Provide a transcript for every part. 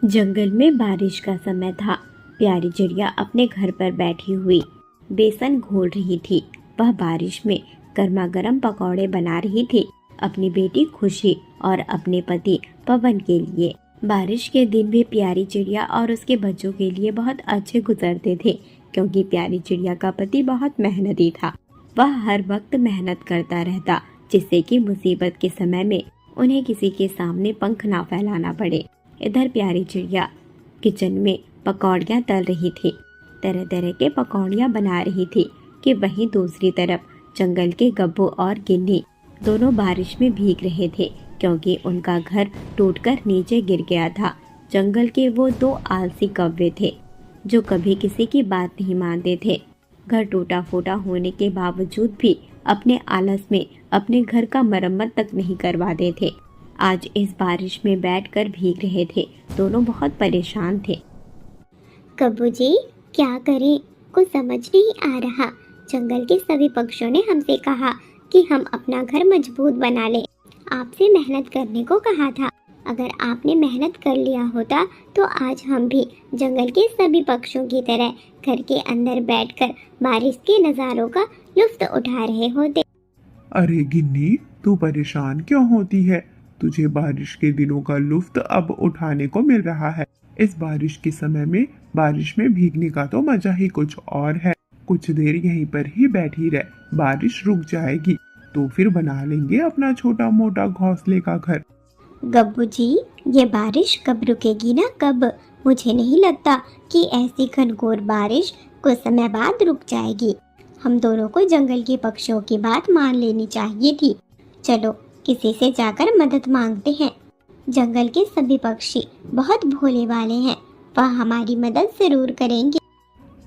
जंगल में बारिश का समय था। प्यारी चिड़िया अपने घर पर बैठी हुई बेसन घोल रही थी। वह बारिश में गर्मा गर्म पकौड़े बना रही थी, अपनी बेटी खुशी और अपने पति पवन के लिए। बारिश के दिन भी प्यारी चिड़िया और उसके बच्चों के लिए बहुत अच्छे गुजरते थे, क्योंकि प्यारी चिड़िया का पति बहुत मेहनती था। वह हर वक्त मेहनत करता रहता, जिससे कि मुसीबत के समय में उन्हें किसी के सामने पंख ना फैलाना पड़े। इधर प्यारी चिड़िया किचन में पकौड़ियाँ तल रही थी, तरह तरह के पकौड़ियाँ बना रही थी कि वहीं दूसरी तरफ जंगल के गब्बू और गिन्नी दोनों बारिश में भीग रहे थे, क्योंकि उनका घर टूटकर नीचे गिर गया था। जंगल के वो दो आलसी कौवे थे जो कभी किसी की बात नहीं मानते थे। घर टूटा फूटा होने के बावजूद भी अपने आलस में अपने घर का मरम्मत तक नहीं करवाते थे। आज इस बारिश में बैठकर भीग रहे थे। दोनों बहुत परेशान थे। कब्बू जी, क्या करें, कुछ समझ नहीं आ रहा। जंगल के सभी पक्षियों ने हमसे कहा कि हम अपना घर मजबूत बना लें। आपसे मेहनत करने को कहा था। अगर आपने मेहनत कर लिया होता तो आज हम भी जंगल के सभी पक्षियों की तरह घर के अंदर बैठकर बारिश के नज़ारों का लुत्फ उठा रहे होते। अरे गिन्नी, तू परेशान क्यों होती है? तुझे बारिश के दिनों का लुत्फ अब उठाने को मिल रहा है। इस बारिश के समय में बारिश में भीगने का तो मजा ही कुछ और है। कुछ देर यहीं पर ही बैठी रह, बारिश रुक जाएगी तो फिर बना लेंगे अपना छोटा मोटा घोंसले का घर। गब्बू जी, ये बारिश कब रुकेगी ना कब? मुझे नहीं लगता कि ऐसी घनघोर बारिश कुछ समय बाद रुक जाएगी। हम दोनों को जंगल के पक्षियों की बात मान लेनी चाहिए थी। चलो किसी से जाकर मदद मांगते हैं। जंगल के सभी पक्षी बहुत भोले वाले हैं, वह हमारी मदद जरूर करेंगे।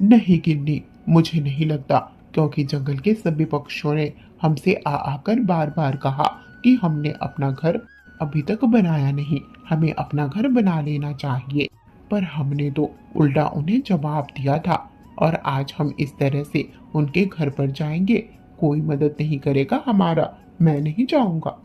नहीं गिन्नी, मुझे नहीं लगता, क्योंकि जंगल के सभी पक्षियों ने हमसे आकर बार बार कहा कि हमने अपना घर अभी तक बनाया नहीं, हमें अपना घर बना लेना चाहिए। पर हमने तो उल्टा उन्हें जवाब दिया था, और आज हम इस तरह से उनके घर पर जाएंगे। कोई मदद नहीं करेगा हमारा, मैं नहीं जाऊंगा।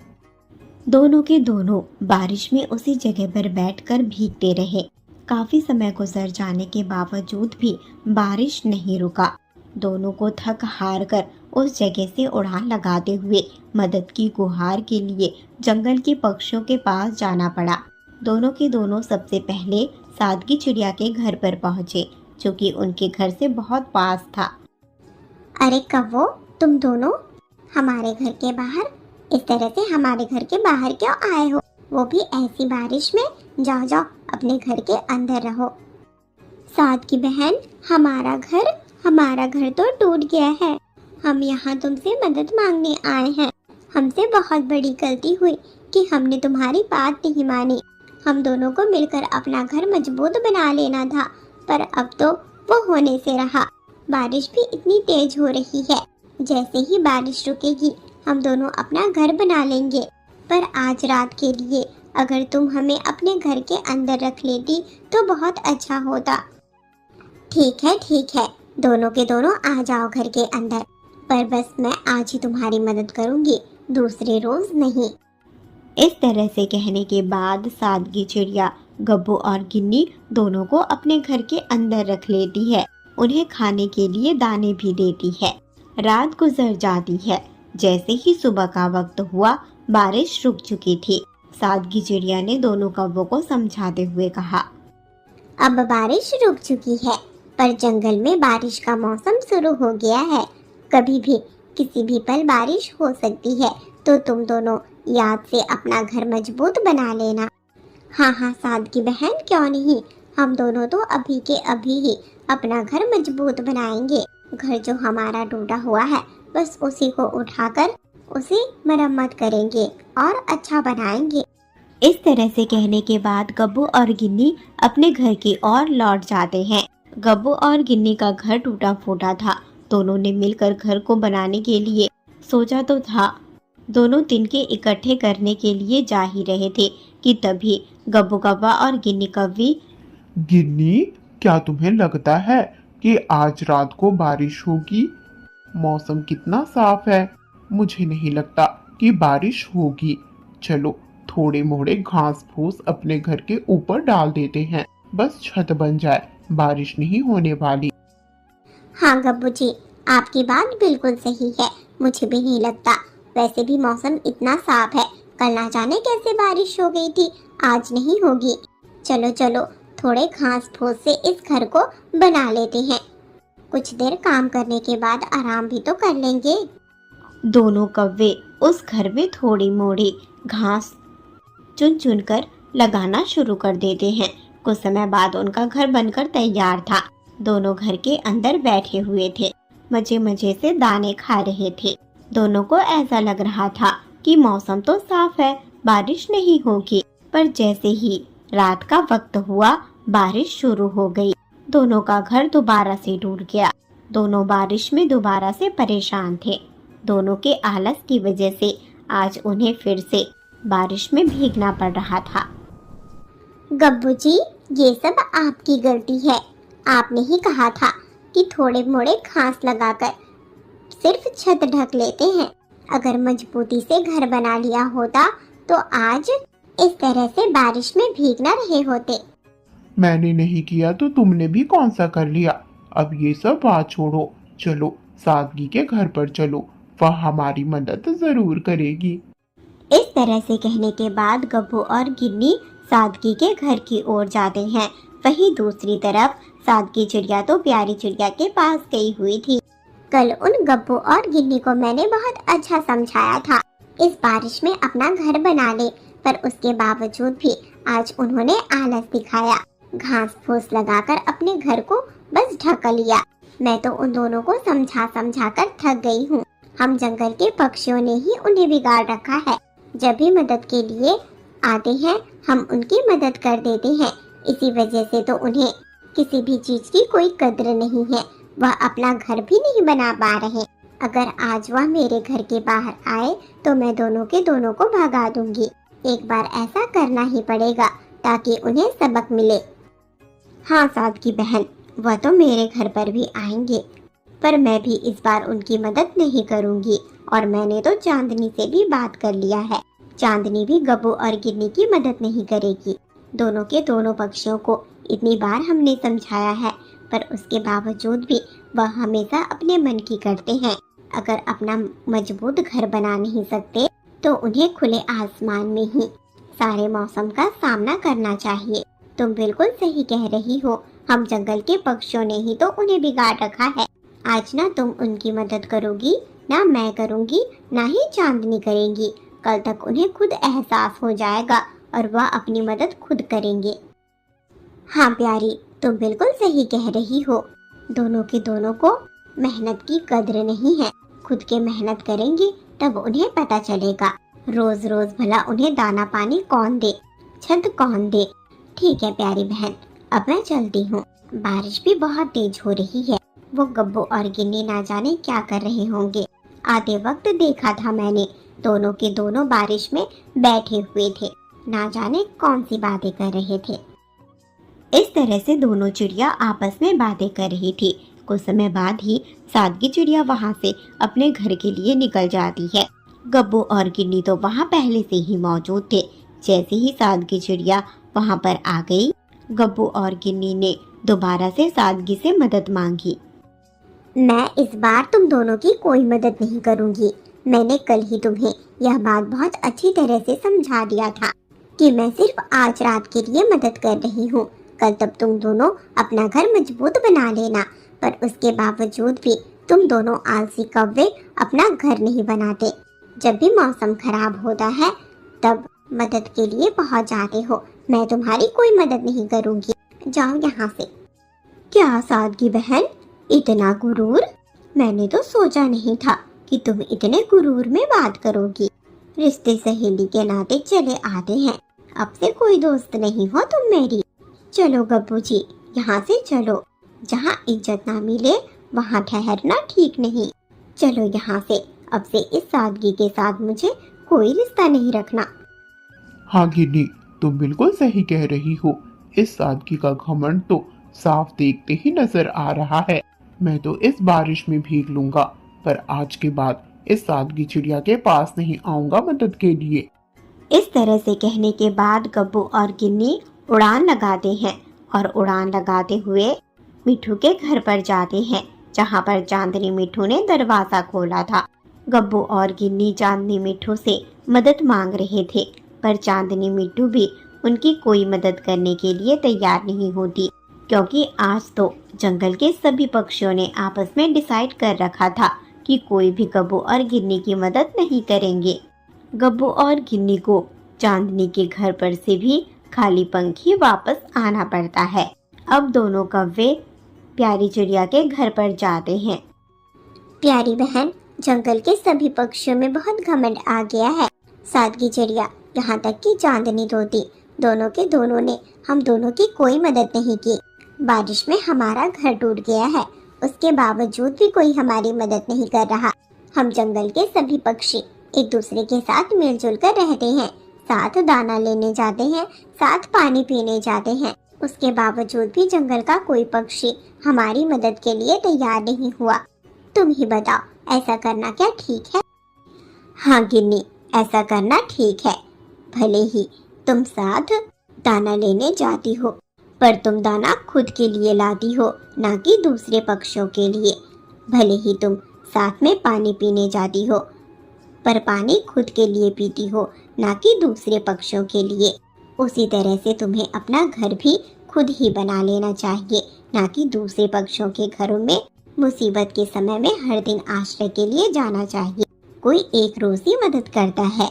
दोनों के दोनों बारिश में उसी जगह पर बैठकर भीगते रहे। काफी समय गुजर जाने के बावजूद भी बारिश नहीं रुका। दोनों को थक हार कर उस जगह से उड़ान लगाते हुए मदद की गुहार के लिए जंगल के पक्षियों के पास जाना पड़ा। दोनों के दोनों सबसे पहले सादगी चिड़िया के घर पर पहुंचे, जो कि उनके घर से बहुत पास था। अरे कव्वो, तुम दोनों हमारे घर के बाहर इस तरह से हमारे घर के बाहर क्यों आए हो? वो भी ऐसी बारिश में? जाओ जाओ, अपने घर के अंदर रहो। सादगी बहन, हमारा घर तो टूट गया है। हम यहाँ तुमसे मदद मांगने आए हैं। हमसे बहुत बड़ी गलती हुई कि हमने तुम्हारी बात नहीं मानी। हम दोनों को मिलकर अपना घर मजबूत बना लेना था, पर अब तो वो होने से रहा। बारिश भी इतनी तेज हो रही है। जैसे ही बारिश रुकेगी हम दोनों अपना घर बना लेंगे। पर आज रात के लिए अगर तुम हमें अपने घर के अंदर रख लेती तो बहुत अच्छा होता। ठीक है, दोनों के दोनों आ जाओ घर के अंदर। पर बस मैं आज ही तुम्हारी मदद करूंगी, दूसरे रोज नहीं। इस तरह से कहने के बाद सादगी चिड़िया गब्बू और गिन्नी दोनों को अपने घर के अंदर रख लेती है। उन्हें खाने के लिए दाने भी देती है। रात गुजर जाती है। जैसे ही सुबह का वक्त हुआ, बारिश रुक चुकी थी। सादगी चिड़िया ने दोनों कौवों को समझाते हुए कहा, अब बारिश रुक चुकी है, पर जंगल में बारिश का मौसम शुरू हो गया है। कभी भी किसी भी पल बारिश हो सकती है, तो तुम दोनों याद से अपना घर मजबूत बना लेना। हाँ, सादगी बहन, क्यों नहीं। हम दोनों तो अभी के अभी ही अपना घर मजबूत बनाएंगे। घर जो हमारा टूटा हुआ है, बस उसी को उठाकर उसे मरम्मत करेंगे और अच्छा बनाएंगे। इस तरह से कहने के बाद गब्बू और गिन्नी अपने घर की ओर लौट जाते हैं। गब्बू और गिन्नी का घर टूटा फूटा था। दोनों ने मिलकर घर को बनाने के लिए सोचा तो था। दोनों तिनके इकट्ठे करने के लिए जा ही रहे थे कि तभी गब्बू कौवा और गिन्नी कौवी, गिन्नी, क्या तुम्हें लगता है कि आज रात को बारिश होगी? मौसम कितना साफ है। मुझे नहीं लगता कि बारिश होगी। चलो थोड़े मोड़े घास फूस अपने घर के ऊपर डाल देते हैं, बस छत बन जाए, बारिश नहीं होने वाली। हाँ गब्बू जी, आपकी बात बिल्कुल सही है, मुझे भी नहीं लगता। वैसे भी मौसम इतना साफ है, कल ना जाने कैसे बारिश हो गई थी, आज नहीं होगी। चलो चलो, थोड़े घास फूस से इस घर को बना लेते हैं, कुछ देर काम करने के बाद आराम भी तो कर लेंगे। दोनों कौवे उस घर में थोड़ी मोड़ी घास चुन चुन कर लगाना शुरू कर देते हैं। कुछ समय बाद उनका घर बनकर तैयार था। दोनों घर के अंदर बैठे हुए थे, मजे मजे से दाने खा रहे थे। दोनों को ऐसा लग रहा था कि मौसम तो साफ है, बारिश नहीं होगी, पर जैसे ही रात का वक्त हुआ, बारिश शुरू हो गई। दोनों का घर दोबारा से टूट गया। दोनों बारिश में दोबारा से परेशान थे। दोनों के आलस की वजह से आज उन्हें फिर से बारिश में भीगना पड़ रहा था। गब्बू जी, ये सब आपकी गलती है। आपने ही कहा था कि थोड़े मोड़े घास लगाकर सिर्फ छत ढक लेते हैं। अगर मजबूती से घर बना लिया होता तो आज इस तरह से बारिश में भीग न रहे होते। मैंने नहीं किया तो तुमने भी कौन सा कर लिया। अब ये सब बात छोड़ो, चलो सादगी के घर पर चलो, वह हमारी मदद जरूर करेगी। इस तरह से कहने के बाद गब्बू और गिन्नी सादगी के घर की ओर जाते हैं। वहीं दूसरी तरफ सादगी चिड़िया तो प्यारी चिड़िया के पास गई हुई थी। कल उन गब्बू और गिन्नी को मैंने बहुत अच्छा समझाया था, इस बारिश में अपना घर बना ले, पर उसके बावजूद भी आज उन्होंने आलस दिखाया। घास फूस लगाकर अपने घर को बस ढक लिया। मैं तो उन दोनों को समझा समझा कर थक गई हूँ। हम जंगल के पक्षियों ने ही उन्हें बिगाड़ रखा है। जब भी मदद के लिए आते हैं हम उनकी मदद कर देते हैं। इसी वजह से तो उन्हें किसी भी चीज की कोई कद्र नहीं है। वह अपना घर भी नहीं बना पा रहे। अगर आज वह मेरे घर के बाहर आए तो मैं दोनों के दोनों को भगा दूंगी। एक बार ऐसा करना ही पड़ेगा ताकि उन्हें सबक मिले। हाँ सादगी बहन, वह तो मेरे घर पर भी आएंगे, पर मैं भी इस बार उनकी मदद नहीं करूंगी। और मैंने तो चांदनी से भी बात कर लिया है, चांदनी भी गब्बू और गिन्नी की मदद नहीं करेगी। दोनों के दोनों पक्षियों को इतनी बार हमने समझाया है, पर उसके बावजूद भी वह हमेशा अपने मन की करते हैं। अगर अपना मजबूत घर बना नहीं सकते तो उन्हें खुले आसमान में ही सारे मौसम का सामना करना चाहिए। तुम बिल्कुल सही कह रही हो, हम जंगल के पक्षियों ने ही तो उन्हें बिगाड़ रखा है। आज ना तुम उनकी मदद करोगी, ना मैं करूंगी, ना ही चांदनी करेंगी। कल तक उन्हें खुद एहसास हो जाएगा और वह अपनी मदद खुद करेंगे। हाँ प्यारी, तुम बिल्कुल सही कह रही हो। दोनों के दोनों को मेहनत की कद्र नहीं है। खुद के मेहनत करेंगे तब उन्हें पता चलेगा। रोज रोज भला उन्हें दाना पानी कौन दे, छत कौन दे। ठीक है प्यारी बहन, अब मैं चलती हूँ। बारिश भी बहुत तेज हो रही है। वो गब्बू और गिन्नी ना जाने क्या कर रहे होंगे। आते वक्त देखा था मैंने, दोनों के दोनों बारिश में बैठे हुए थे, ना जाने कौन सी बातें कर रहे थे। इस तरह से दोनों चिड़िया आपस में बातें कर रही थी। कुछ समय बाद ही सादगी चिड़िया वहाँ से अपने घर के लिए निकल जाती है। गब्बू और गिन्नी तो वहाँ पहले से ही मौजूद थे। जैसे ही सादगी चिड़िया वहाँ पर आ गई, गब्बू और गिन्नी ने दोबारा से सादगी से मदद मांगी। मैं इस बार तुम दोनों की कोई मदद नहीं करूंगी। मैंने कल ही तुम्हें यह बात बहुत अच्छी तरह से समझा दिया था कि मैं सिर्फ आज रात के लिए मदद कर रही हूँ। कल तब तुम दोनों अपना घर मजबूत बना लेना, पर उसके बावजूद भी तुम दोनों आलसी कौवे अपना घर नहीं बनाते। जब भी मौसम खराब होता है तब मदद के लिए पहुँच जाते हो। मैं तुम्हारी कोई मदद नहीं करूँगी, जाओ यहाँ से। क्या सादगी बहन, इतना गुरूर? मैंने तो सोचा नहीं था कि तुम इतने गुरूर में बात करोगी। रिश्ते सहेली के नाते चले आते हैं, अब से कोई दोस्त नहीं हो तुम मेरी। चलो गब्बू जी, यहाँ से चलो। जहाँ इज्जत ना मिले वहाँ ठहरना ठीक नहीं। चलो यहाँ से, अब से इस सादगी के साथ मुझे कोई रिश्ता नहीं रखना। हाँ गिन्नी, तुम बिल्कुल सही कह रही हो। इस सादगी का घमंड तो साफ देखते ही नजर आ रहा है। मैं तो इस बारिश में भीग लूंगा, पर आज के बाद इस सादगी चिड़िया के पास नहीं आऊंगा मदद के लिए। इस तरह से कहने के बाद गब्बू और गिन्नी उड़ान लगाते हैं और उड़ान लगाते हुए मिठू के घर पर जाते हैं, जहाँ पर चांदनी मिठू ने दरवाजा खोला था। गब्बू और गिन्नी चांदनी मिठू से मदद मांग रहे थे, पर चांदनी मिठू भी उनकी कोई मदद करने के लिए तैयार नहीं होती, क्योंकि आज तो जंगल के सभी पक्षियों ने आपस में डिसाइड कर रखा था कि कोई भी गब्बू और गिन्नी की मदद नहीं करेंगे। गब्बू और गिन्नी को चांदनी के घर पर से भी खाली पंख ही वापस आना पड़ता है। अब दोनों कौवे प्यारी चिड़िया के घर पर जाते हैं। प्यारी बहन, जंगल के सभी पक्षियों में बहुत घमंड आ गया है। सादगी चिड़िया, यहाँ तक कि चांदनी तोती, दोनों के दोनों ने हम दोनों की कोई मदद नहीं की। बारिश में हमारा घर टूट गया है, उसके बावजूद भी कोई हमारी मदद नहीं कर रहा। हम जंगल के सभी पक्षी एक दूसरे के साथ मिलजुल कर रहते हैं, साथ दाना लेने जाते हैं, साथ पानी पीने जाते हैं। उसके बावजूद भी जंगल का कोई पक्षी हमारी मदद के लिए तैयार नहीं हुआ। तुम ही बताओ, ऐसा करना क्या ठीक है? हाँ गिन्नी, ऐसा करना ठीक है। भले ही तुम साथ दाना लेने जाती हो, पर तुम दाना खुद के लिए लाती हो, ना कि दूसरे पक्षियों के लिए। भले ही तुम साथ में पानी पीने जाती हो, पर पानी खुद के लिए पीती हो, ना कि दूसरे पक्षियों के लिए। उसी तरह से तुम्हें अपना घर भी खुद ही बना लेना चाहिए, ना कि दूसरे पक्षियों के घरों में मुसीबत के समय में हर दिन आश्रय के लिए जाना चाहिए। कोई एक रोज ही मदद करता है,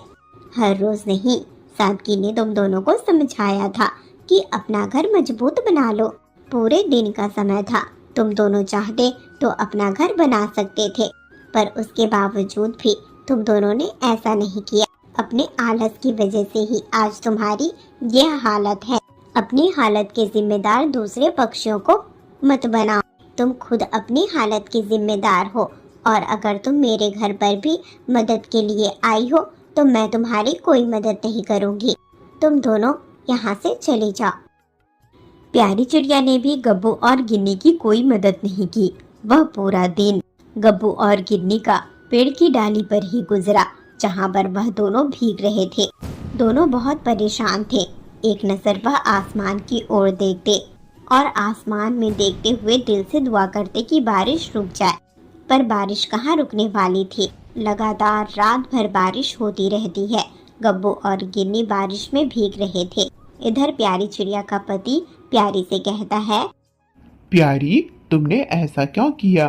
हर रोज नहीं। सादगी ने तुम दोनों को समझाया था कि अपना घर मजबूत बना लो। पूरे दिन का समय था, तुम दोनों चाहते तो अपना घर बना सकते थे, पर उसके बावजूद भी तुम दोनों ने ऐसा नहीं किया। अपने आलस की वजह से ही आज तुम्हारी यह हालत है। अपनी हालत के जिम्मेदार दूसरे पक्षियों को मत बनाओ, तुम खुद अपनी हालत की जिम्मेदार हो। और अगर तुम मेरे घर पर भी मदद के लिए आई हो तो मैं तुम्हारी कोई मदद नहीं करूंगी। तुम दोनों यहाँ से चले जाओ। प्यारी चिड़िया ने भी गब्बू और गिन्नी की कोई मदद नहीं की। वह पूरा दिन गब्बू और गिन्नी का पेड़ की डाली पर ही गुजरा, जहाँ पर वह दोनों भीग रहे थे। दोनों बहुत परेशान थे। एक नजर वह आसमान की ओर देखते और आसमान में देखते हुए दिल से दुआ करते कि बारिश रुक जाए, पर बारिश कहाँ रुकने वाली थी। लगातार रात भर बारिश होती रहती है। गब्बू और गिन्नी बारिश में भीग रहे थे। इधर प्यारी चिड़िया का पति प्यारी से कहता है, प्यारी, तुमने ऐसा क्यों किया?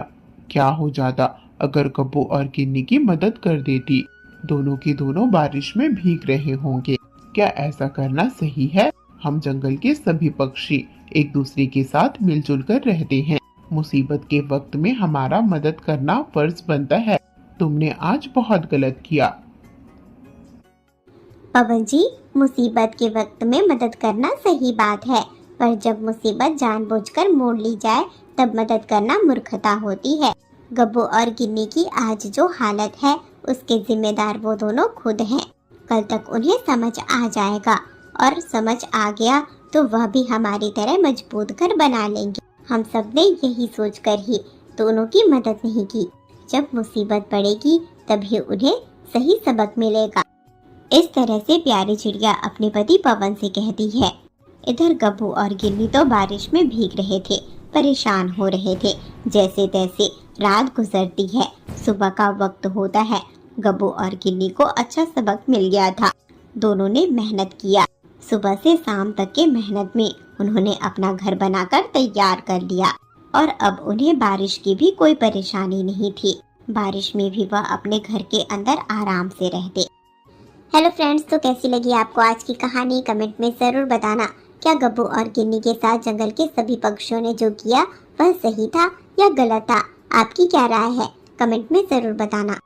क्या हो जाता अगर गब्बू और गिन्नी की मदद कर देती? दोनों की दोनों बारिश में भीग रहे होंगे। क्या ऐसा करना सही है? हम जंगल के सभी पक्षी एक दूसरे के साथ मिलजुल कर रहते हैं। मुसीबत के वक्त में हमारा मदद करना फर्ज बनता है। तुमने आज बहुत गलत किया। पवन जी, मुसीबत के वक्त में मदद करना सही बात है, पर जब मुसीबत जानबूझकर मोड़ ली जाए तब मदद करना मूर्खता होती है। गब्बू और गिन्नी की आज जो हालत है उसके जिम्मेदार वो दोनों खुद हैं। कल तक उन्हें समझ आ जाएगा, और समझ आ गया तो वह भी हमारी तरह मजबूत घर बना लेंगे। हम सब ने यही सोचकर ही दोनों की मदद नहीं की। जब मुसीबत पड़ेगी तभी उन्हें सही सबक मिलेगा। इस तरह से प्यारी चिड़िया अपने पति पवन से कहती है। इधर गब्बू और गिन्नी तो बारिश में भीग रहे थे, परेशान हो रहे थे। जैसे तैसे रात गुजरती है, सुबह का वक्त होता है। गब्बू और गिन्नी को अच्छा सबक मिल गया था। दोनों ने मेहनत किया। सुबह से शाम तक के मेहनत में उन्होंने अपना घर बनाकर तैयार कर लिया, और अब उन्हें बारिश की भी कोई परेशानी नहीं थी। बारिश में भी वह अपने घर के अंदर आराम से रहते। हेलो फ्रेंड्स, तो कैसी लगी आपको आज की कहानी? कमेंट में ज़रूर बताना। क्या गब्बू और गिन्नी के साथ जंगल के सभी पक्षियों ने जो किया वह सही था या गलत था? आपकी क्या राय है? कमेंट में ज़रूर बताना।